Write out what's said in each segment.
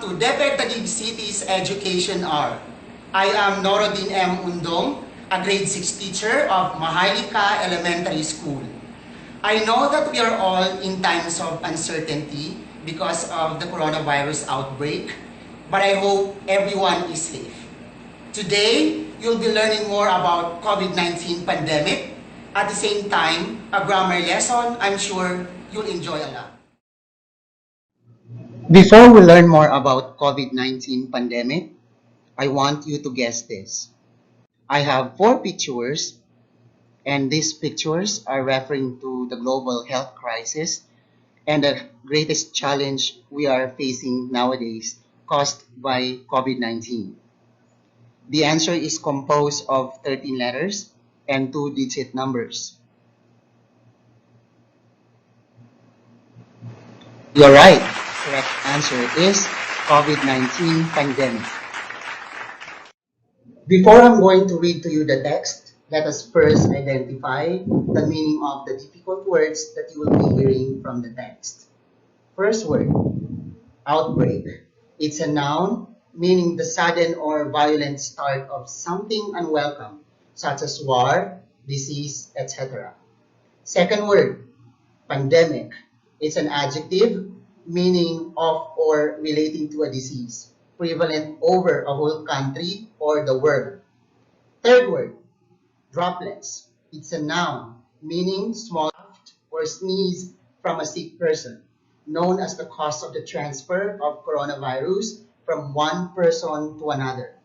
to Depet Taguig City's Education Hour. I am Norodin M. Undong, a grade 6 teacher of Maharlika Elementary School. I know that we are all in times of uncertainty because of the coronavirus outbreak, but I hope everyone is safe. Today, you'll be learning more about COVID-19 pandemic. At the same time, a grammar lesson I'm sure you'll enjoy a lot. Before we learn more about COVID-19 pandemic, I want you to guess this. I have 4 pictures, and these pictures are referring to the global health crisis and the greatest challenge we are facing nowadays caused by COVID-19. The answer is composed of 13 letters and 2-digit numbers. You're right. Correct answer is COVID-19 pandemic. Before I'm going to read to you the text, let us first identify the meaning of the difficult words that you will be hearing from the text. First word, outbreak. It's a noun meaning the sudden or violent start of something unwelcome, such as war, disease, etc. Second word, pandemic. It's an adjective meaning of or relating to a disease, prevalent over a whole country or the world. Third word, droplets. It's a noun meaning small cough or sneeze from a sick person, known as the cause of the transfer of coronavirus from one person to another.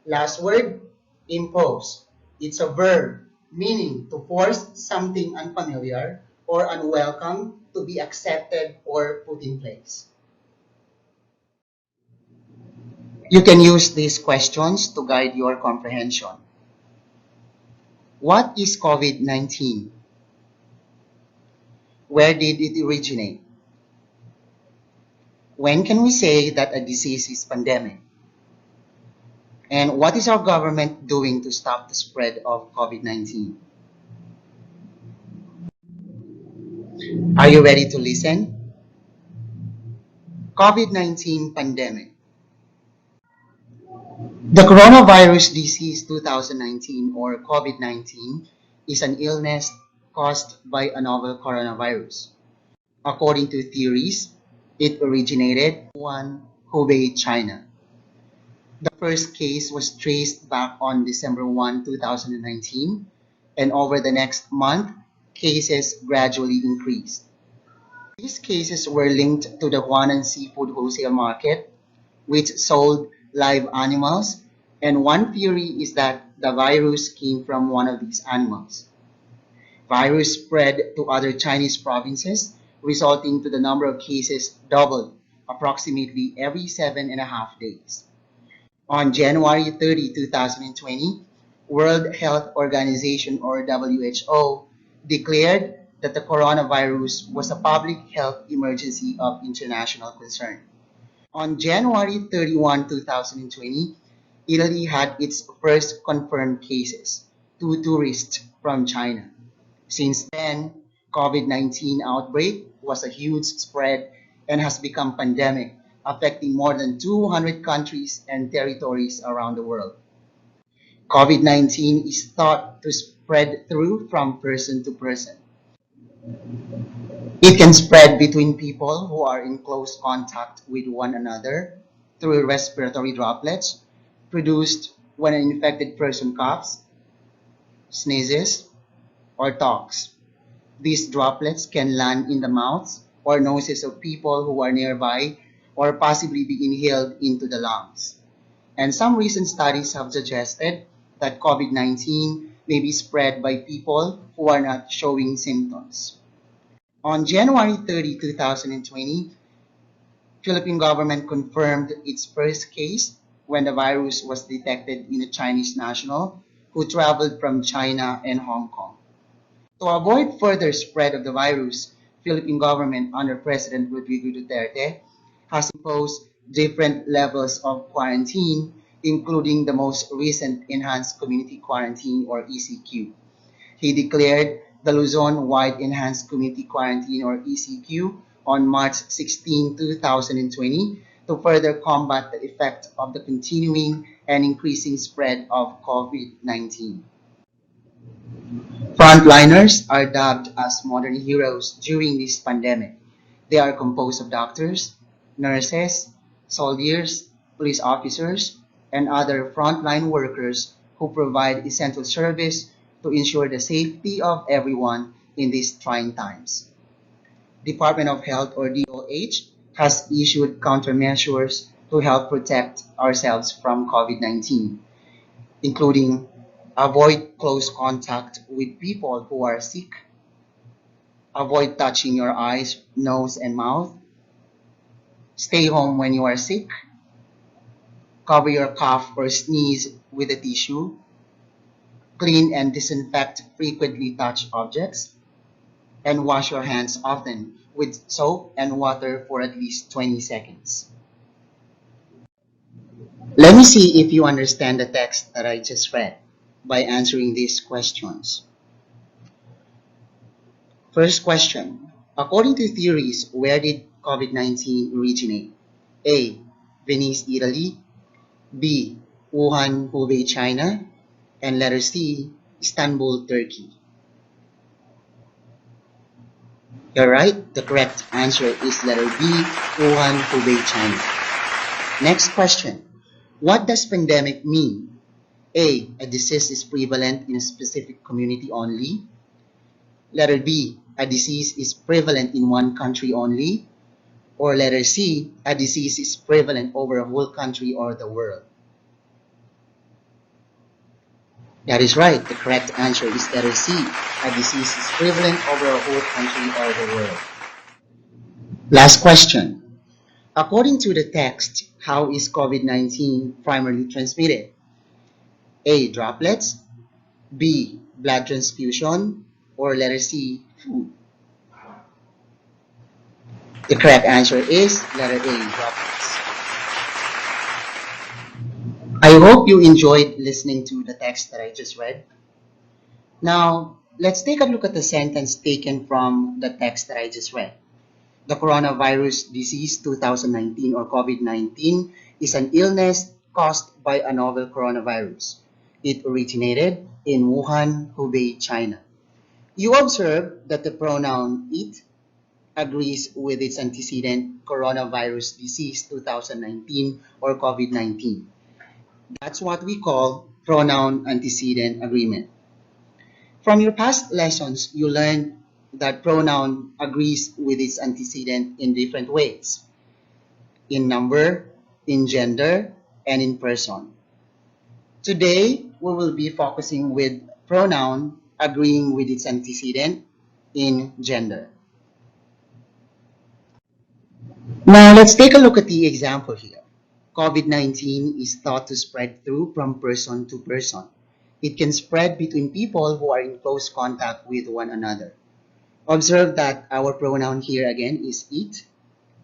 Last word, impose. It's a verb meaning to force something unfamiliar or unwelcome to be accepted or put in place. You can use these questions to guide your comprehension. What is COVID-19? Where did it originate? When can we say that a disease is pandemic? And what is our government doing to stop the spread of COVID-19? Are you ready to listen? COVID-19 pandemic. The coronavirus disease 2019 or COVID-19 is an illness caused by a novel coronavirus. According to theories, it originated in Hubei, China. The first case was traced back on December 1, 2019, and over the next month, cases gradually increased. These cases were linked to the Huanan seafood wholesale market, which sold live animals, and one theory is that the virus came from one of these animals. Virus spread to other Chinese provinces, resulting to the number of cases doubled approximately every 7.5 days. On January 30, 2020, World Health Organization or WHO declared that the coronavirus was a public health emergency of international concern. On January 31, 2020, Italy had its first confirmed cases, 2 tourists from China. Since then, COVID-19 outbreak was a huge spread and has become pandemic, affecting more than 200 countries and territories around the world. COVID-19 is thought to spread through from person to person. It can spread between people who are in close contact with one another through respiratory droplets produced when an infected person coughs, sneezes, or talks. These droplets can land in the mouths or noses of people who are nearby or possibly be inhaled into the lungs. And some recent studies have suggested that COVID-19 may be spread by people who are not showing symptoms. On January 30, 2020, Philippine government confirmed its first case when the virus was detected in a Chinese national who traveled from China and Hong Kong. To avoid further spread of the virus, Philippine government under President Rodrigo Duterte has imposed different levels of quarantine, including the most recent Enhanced Community Quarantine or ECQ. He declared the Luzon-wide Enhanced Community Quarantine or ECQ on March 16, 2020 to further combat the effect of the continuing and increasing spread of COVID-19. Frontliners are dubbed as modern heroes during this pandemic. They are composed of doctors, nurses, soldiers, police officers, and other frontline workers who provide essential service to ensure the safety of everyone in these trying times. Department of Health or DOH has issued countermeasures to help protect ourselves from COVID-19, including avoid close contact with people who are sick, avoid touching your eyes, nose, and mouth, stay home when you are sick, cover your cough or sneeze with a tissue, clean and disinfect frequently touched objects, and wash your hands often with soap and water for at least 20 seconds. Let me see if you understand the text that I just read by answering these questions. First question. According to theories, where did COVID-19 originate? A. Venice, Italy. B. Wuhan, Hubei, China. And letter C. Istanbul, Turkey. You're right. The correct answer is letter B. Wuhan, Hubei, China. Next question. What does pandemic mean? A. A disease is prevalent in a specific community only. Letter B. A disease is prevalent in one country only. Or letter C. A disease is prevalent over a whole country or the world. That is right. The correct answer is letter C. A disease is prevalent over a whole country or the world. Last question. According to the text, how is COVID-19 primarily transmitted? A. Droplets. B. Blood transfusion. Or letter C. Food. The correct answer is letter A. Droplets. I hope you enjoyed listening to the text that I just read. Now, let's take a look at the sentence taken from the text that I just read. The coronavirus disease 2019 or COVID-19 is an illness caused by a novel coronavirus. It originated in Wuhan, Hubei, China. You observe that the pronoun it agrees with its antecedent coronavirus disease 2019 or COVID-19. That's what we call pronoun antecedent agreement. From your past lessons, you learned that pronoun agrees with its antecedent in different ways: in number, in gender, and in person. Today, we will be focusing with pronoun agreeing with its antecedent in gender. Now, let's take a look at the example here. COVID-19 is thought to spread through from person to person. It can spread between people who are in close contact with one another. Observe that our pronoun here again is it,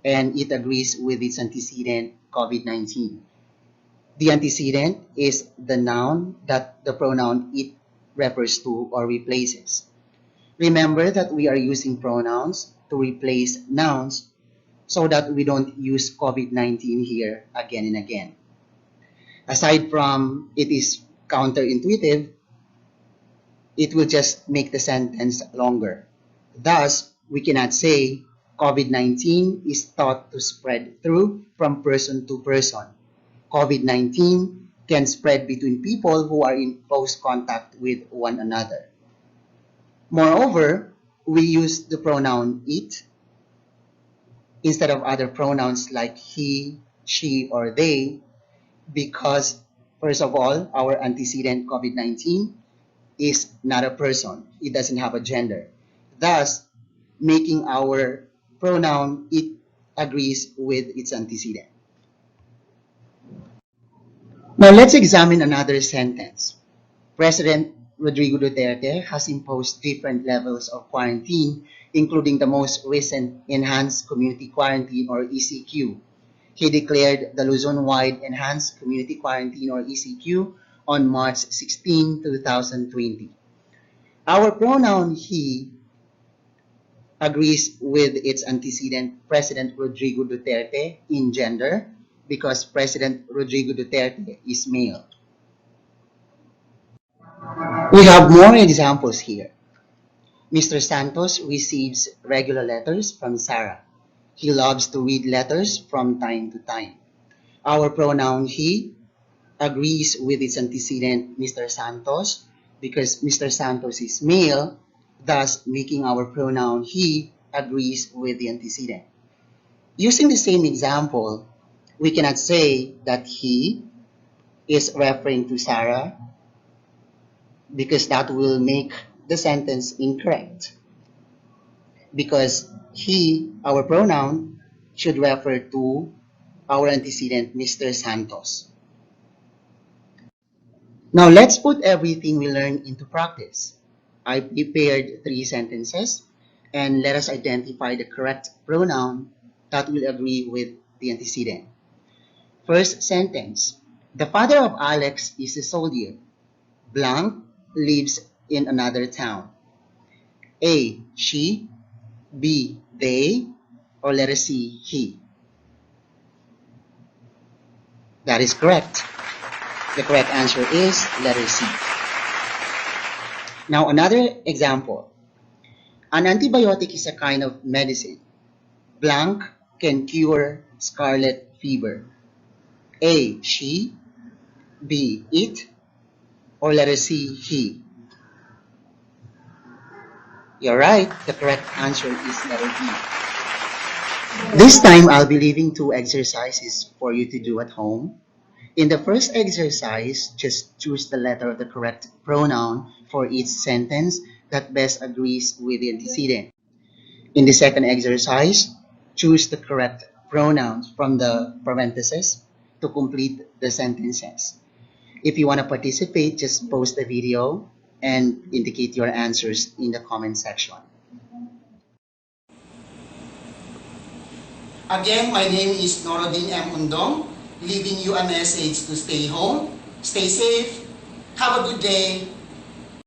and it agrees with its antecedent COVID-19. The antecedent is the noun that the pronoun it refers to or replaces. Remember that we are using pronouns to replace nouns so that we don't use COVID-19 here again and again. Aside from it is counterintuitive, it will just make the sentence longer. Thus, we cannot say COVID-19 is thought to spread through from person to person. COVID-19 can spread between people who are in close contact with one another. Moreover, we use the pronoun it instead of other pronouns like he, she, or they because, first of all, our antecedent COVID-19 is not a person. It doesn't have a gender. Thus, making our pronoun it agrees with its antecedent. Now, let's examine another sentence. President Rodrigo Duterte has imposed different levels of quarantine, including the most recent Enhanced Community Quarantine or ECQ. He declared the Luzon-wide Enhanced Community Quarantine or ECQ on March 16, 2020. Our pronoun he agrees with its antecedent President Rodrigo Duterte in gender, because President Rodrigo Duterte is male. We have more examples here. Mr. Santos receives regular letters from Sarah. He loves to read letters from time to time. Our pronoun he agrees with its antecedent Mr. Santos because Mr. Santos is male, thus making our pronoun he agrees with the antecedent. Using the same example, we cannot say that he is referring to Sarah because that will make the sentence incorrect. Because he, our pronoun, should refer to our antecedent, Mr. Santos. Now let's put everything we learned into practice. I prepared 3 sentences and let us identify the correct pronoun that will agree with the antecedent. First sentence. The father of Alex is a soldier. Blank lives in another town. A. She. B. They. Or letter C. He. That is correct. The correct answer is letter C. Now another example. An antibiotic is a kind of medicine. Blank can cure scarlet fever. A. She. B. It. Or letter C. He. You're right. The correct answer is letter B. This time I'll be leaving 2 exercises for you to do at home. In the first exercise, just choose the letter of the correct pronoun for each sentence that best agrees with the antecedent. In the second exercise, choose the correct pronouns from the parentheses to complete the sentences. If you want to participate, just post the video and indicate your answers in the comment section. Again, my name is Norodin M. Undong, leaving you a message to stay home, stay safe, have a good day,